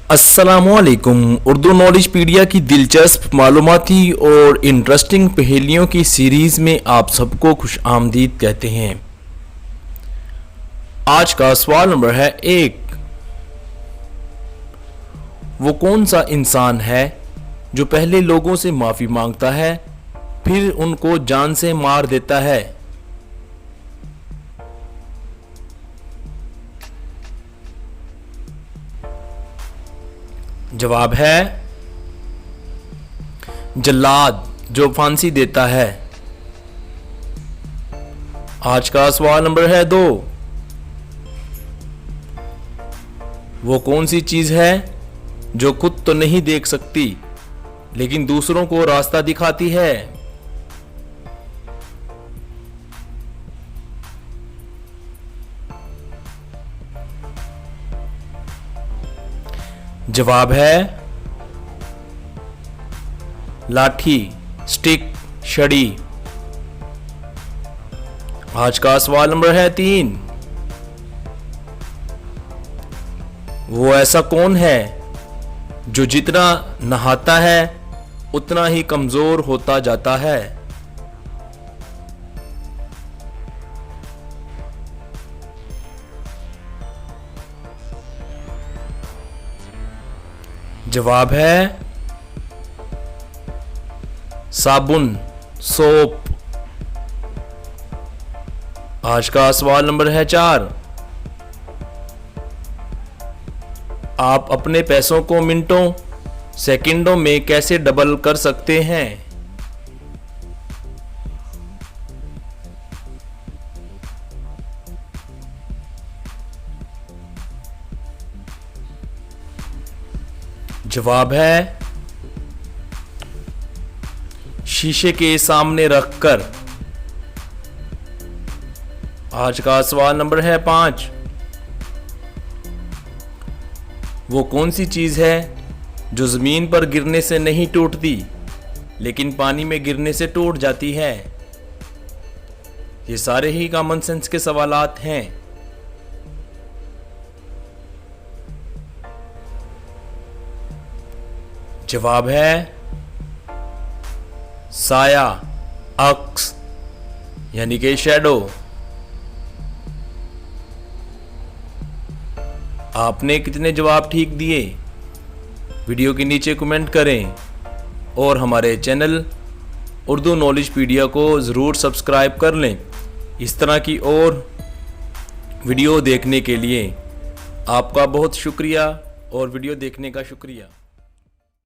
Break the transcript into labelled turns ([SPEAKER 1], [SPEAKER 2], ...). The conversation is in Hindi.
[SPEAKER 1] अस्सलामुअलैकुम। उर्दू नॉलेज पीडिया की दिलचस्प मालूमाती और इंटरेस्टिंग पहेलियों की सीरीज़ में आप सबको खुश आमदीद कहते हैं। आज का सवाल नंबर है 1। वो कौन सा इंसान है जो पहले लोगों से माफ़ी मांगता है फिर उनको जान से मार देता है? जवाब है जल्लाद, जो फांसी देता है। आज का सवाल नंबर है 2। वो कौन सी चीज है जो खुद तो नहीं देख सकती लेकिन दूसरों को रास्ता दिखाती है? जवाब है लाठी, स्टिक, छड़ी। आज का सवाल नंबर है 3। वो ऐसा कौन है जो जितना नहाता है उतना ही कमजोर होता जाता है? जवाब है साबुन, सोप। आज का सवाल नंबर है 4। आप अपने पैसों को मिनटों, सेकंडों में कैसे डबल कर सकते हैं? जवाब है शीशे के सामने रखकर। आज का सवाल नंबर है 5। वो कौन सी चीज है जो जमीन पर गिरने से नहीं टूटती लेकिन पानी में गिरने से टूट जाती है? ये सारे ही कॉमन सेंस के सवालात हैं। जवाब है साया, अक्स, यानी कि शैडो। आपने कितने जवाब ठीक दिए? वीडियो के नीचे कमेंट करें और हमारे चैनल उर्दू नॉलेज पीडिया को ज़रूर सब्सक्राइब कर लें। इस तरह की और वीडियो देखने के लिए आपका बहुत शुक्रिया और वीडियो देखने का शुक्रिया।